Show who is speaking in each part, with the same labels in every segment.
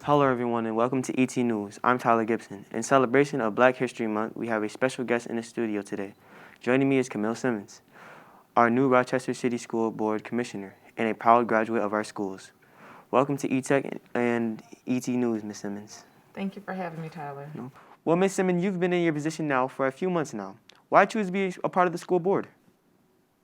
Speaker 1: Hello everyone and welcome to ET News. I'm Tyler Gibson. In celebration of Black History Month, we have a special guest in the studio today. Joining me is Camille Simmons, our new Rochester City School Board Commissioner and a proud graduate of our schools. Welcome to ETech and ET News, Ms. Simmons.
Speaker 2: Thank you for having me, Tyler.
Speaker 1: Well, Ms. Simmons, you've been in your position now for a few months now. Why choose to be a part of the school board?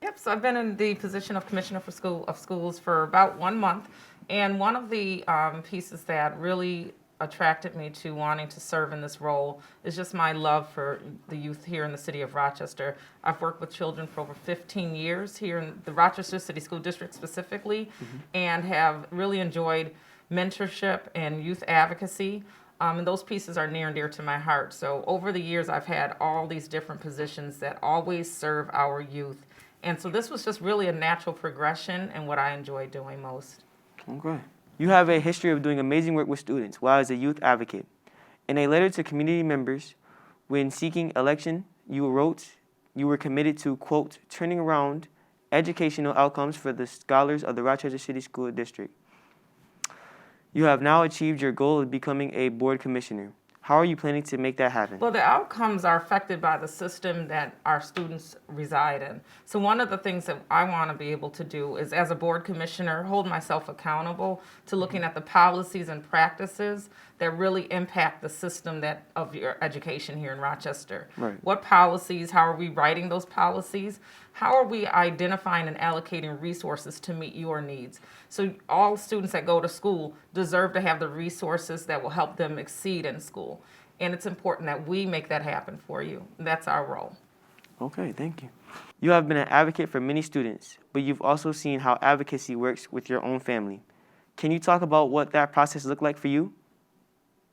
Speaker 2: Yep, so I've been in the position of Commissioner for Schools for about 1 month, and one of the pieces that really attracted me to wanting to serve in this role is just my love for the youth here in the city of Rochester. I've worked with children for over 15 years here in the Rochester City School District specifically, and have really enjoyed mentorship and youth advocacy. And those pieces are near and dear to my heart. So over the years, I've had all these different positions that always serve our youth. And so this was just really a natural progression and what I enjoy doing most.
Speaker 1: Okay. You have a history of doing amazing work with students while as a youth advocate. In a letter to community members, when seeking election, you wrote you were committed to, quote, turning around educational outcomes for the scholars of the Rochester City School District. You have now achieved your goal of becoming a board commissioner. How are you planning to make that happen?
Speaker 2: Well, the outcomes are affected by the system that our students reside in. So one of the things that I want to be able to do is, as a board commissioner, hold myself accountable to looking at the policies and practices that really impact the system of your education here in Rochester.
Speaker 1: Right.
Speaker 2: What policies, how are we writing those policies? How are we identifying and allocating resources to meet your needs? So all students that go to school deserve to have the resources that will help them exceed in school. And it's important that we make that happen for you. That's our role.
Speaker 1: Okay, thank you. You have been an advocate for many students, but you've also seen how advocacy works with your own family. Can you talk about what that process looked like for you?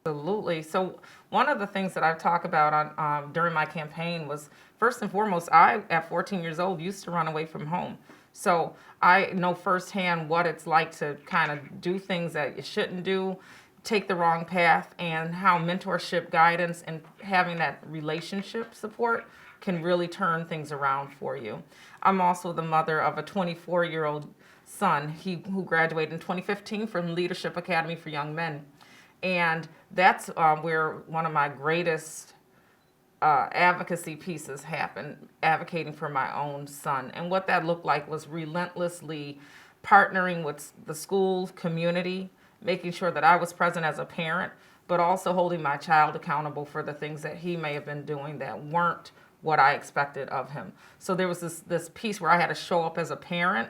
Speaker 2: Absolutely. So one of the things that I've talked about during my campaign was, first and foremost, I, at 14 years old, used to run away from home. So I know firsthand what it's like to kind of do things that you shouldn't do, take the wrong path, and how mentorship, guidance, and having that relationship support can really turn things around for you. I'm also the mother of a 24-year-old son who graduated in 2015 from Leadership Academy for Young Men. And that's where one of my greatest advocacy pieces happened, advocating for my own son. And what that looked like was relentlessly partnering with the school community, making sure that I was present as a parent, but also holding my child accountable for the things that he may have been doing that weren't what I expected of him. So there was this piece where I had to show up as a parent,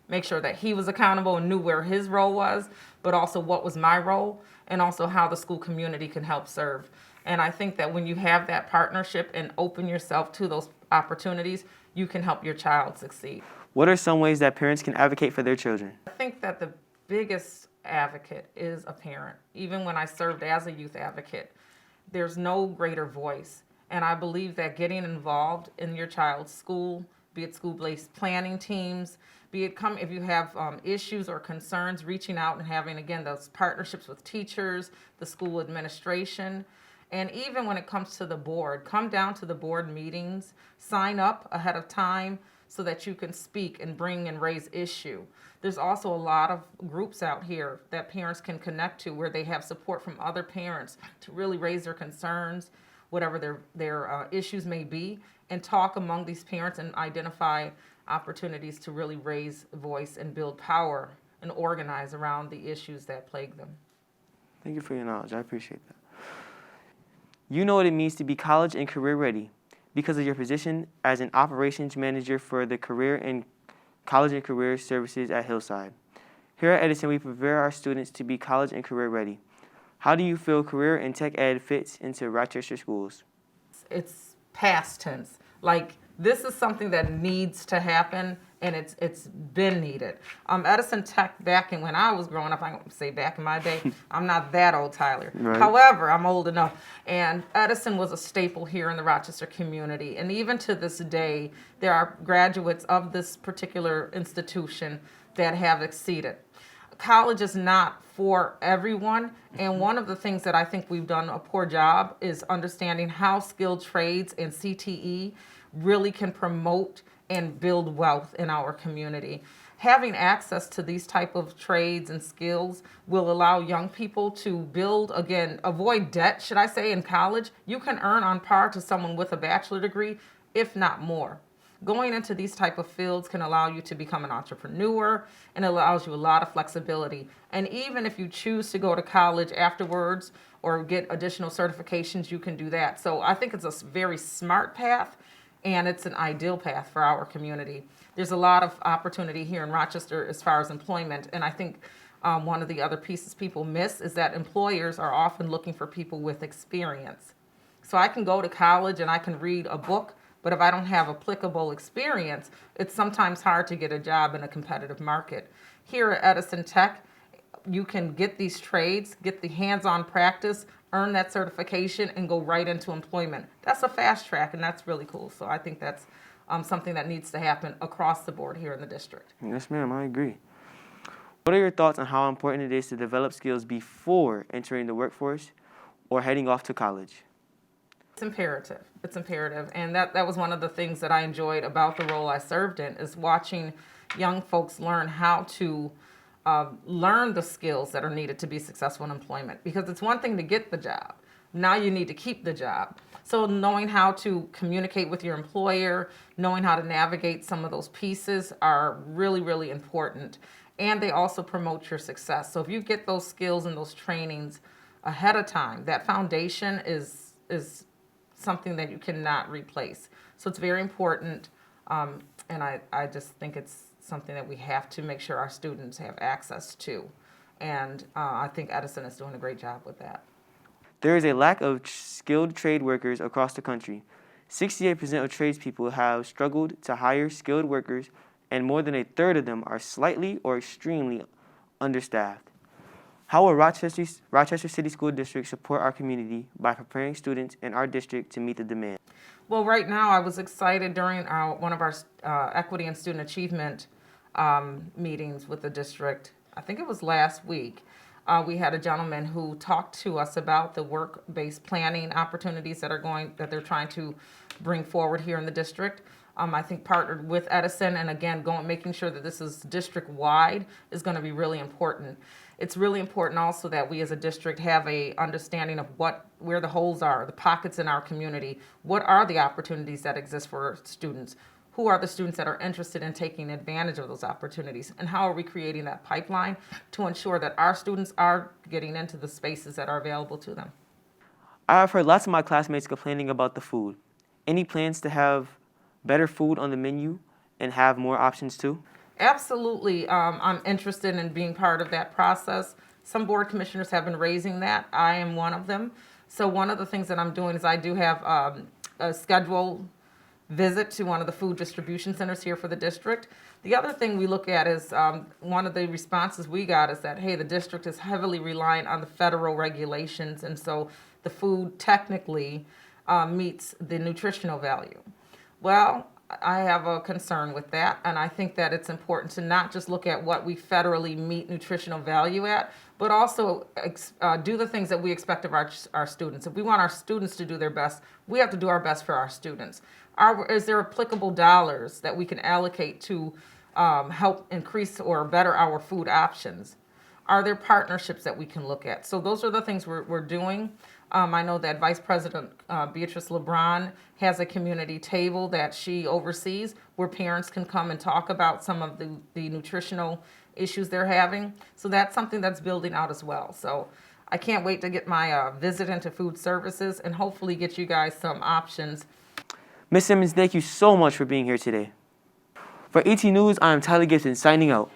Speaker 2: make sure that he was accountable and knew where his role was, but also what was my role, and also how the school community can help serve. And I think that when you have that partnership and open yourself to those opportunities, you can help your child succeed.
Speaker 1: What are some ways that parents can advocate for their children?
Speaker 2: I think that the biggest advocate is a parent. Even when I served as a youth advocate, there's no greater voice. And I believe that getting involved in your child's school, be it school-based planning teams, be it if you have issues or concerns, reaching out and having, again, those partnerships with teachers, the school administration, and even when it comes to the board, come down to the board meetings, sign up ahead of time so that you can speak and bring and raise issue. There's also a lot of groups out here that parents can connect to where they have support from other parents to really raise their concerns, whatever their issues may be, and talk among these parents and identify opportunities to really raise voice and build power and organize around the issues that plague them.
Speaker 1: Thank you for your knowledge. I appreciate that. You know what it means to be college and career ready because of your position as an operations manager for the career and college and career services at Hillside. Here at Edison, we prepare our students to be college and career ready. How do you feel career and tech ed fits into Rochester schools?
Speaker 2: It's past tense. Like, this is something that needs to happen, and it's been needed. Edison Tech, back in when I was growing up, I don't say back in my day, I'm not that old, Tyler.
Speaker 1: Right.
Speaker 2: However, I'm old enough. And Edison was a staple here in the Rochester community. And even to this day, there are graduates of this particular institution that have exceeded. College is not for everyone, and one of the things that I think we've done a poor job is understanding how skilled trades and CTE really can promote and build wealth in our community. having access to these type of trades and skills will allow young people to build, again, avoid debt, should I say, in college. You can earn on par to someone with a bachelor degree, if not more. Going into these type of fields can allow you to become an entrepreneur, and allows you a lot of flexibility. And even if you choose to go to college afterwards or get additional certifications, you can do that. So I think it's a very smart path, and it's an ideal path for our community. There's a lot of opportunity here in Rochester as far as employment, and I think one of the other pieces people miss is that employers are often looking for people with experience. So I can go to college and I can read a book, but if I don't have applicable experience, it's sometimes hard to get a job in a competitive market. Here at Edison Tech, you can get these trades, get the hands-on practice, earn that certification, and go right into employment. That's a fast track, and that's really cool. So I think that's something that needs to happen across the board here in the district.
Speaker 1: Yes, ma'am, I agree. What are your thoughts on how important it is to develop skills before entering the workforce or heading off to college?
Speaker 2: It's imperative. It's imperative. And that was one of the things that I enjoyed about the role I served in, is watching young folks learn how to learn the skills that are needed to be successful in employment. Because it's one thing to get the job. Now you need to keep the job. So knowing how to communicate with your employer, knowing how to navigate some of those pieces are really, really important. And they also promote your success. So if you get those skills and those trainings ahead of time, that foundation is something that you cannot replace. So it's very important, and I just think it's something that we have to make sure our students have access to. And I think Edison is doing a great job with that.
Speaker 1: There is a lack of skilled trade workers across the country. 68% of tradespeople have struggled to hire skilled workers, and more than a third of them are slightly or extremely understaffed. How will Rochester City School District support our community by preparing students in our district to meet the demand?
Speaker 2: Well, right now I was excited during one of our equity and student achievement meetings with the district. I think it was last week. We had a gentleman who talked to us about the work-based planning opportunities that they're trying to bring forward here in the district. I think partnered with Edison, and again, making sure that this is district-wide is going to be really important. It's really important also that we as a district have a understanding of where the holes are, the pockets in our community. What are the opportunities that exist for students? Who are the students that are interested in taking advantage of those opportunities? And how are we creating that pipeline to ensure that our students are getting into the spaces that are available to them?
Speaker 1: I've heard lots of my classmates complaining about the food. Any plans to have better food on the menu and have more options too?
Speaker 2: Absolutely. I'm interested in being part of that process. Some board commissioners have been raising that. I am one of them. So one of the things that I'm doing is I do have a scheduled visit to one of the food distribution centers here for the district. The other thing we look at is one of the responses we got is that, hey, the district is heavily reliant on the federal regulations, and so the food technically meets the nutritional value. Well, I have a concern with that, and I think that it's important to not just look at what we federally meet nutritional value at, but also do the things that we expect of our students. If we want our students to do their best, we have to do our best for our students. Is there applicable dollars that we can allocate to help increase or better our food options? Are there partnerships that we can look at? So those are the things we're doing. I know that Vice President Beatrice LeBron has a community table that she oversees where parents can come and talk about some of the nutritional issues they're having. So that's something that's building out as well. So I can't wait to get my visit into food services and hopefully get you guys some options.
Speaker 1: Ms. Simmons, thank you so much for being here today. For ET News, I am Tyler Gibson signing out.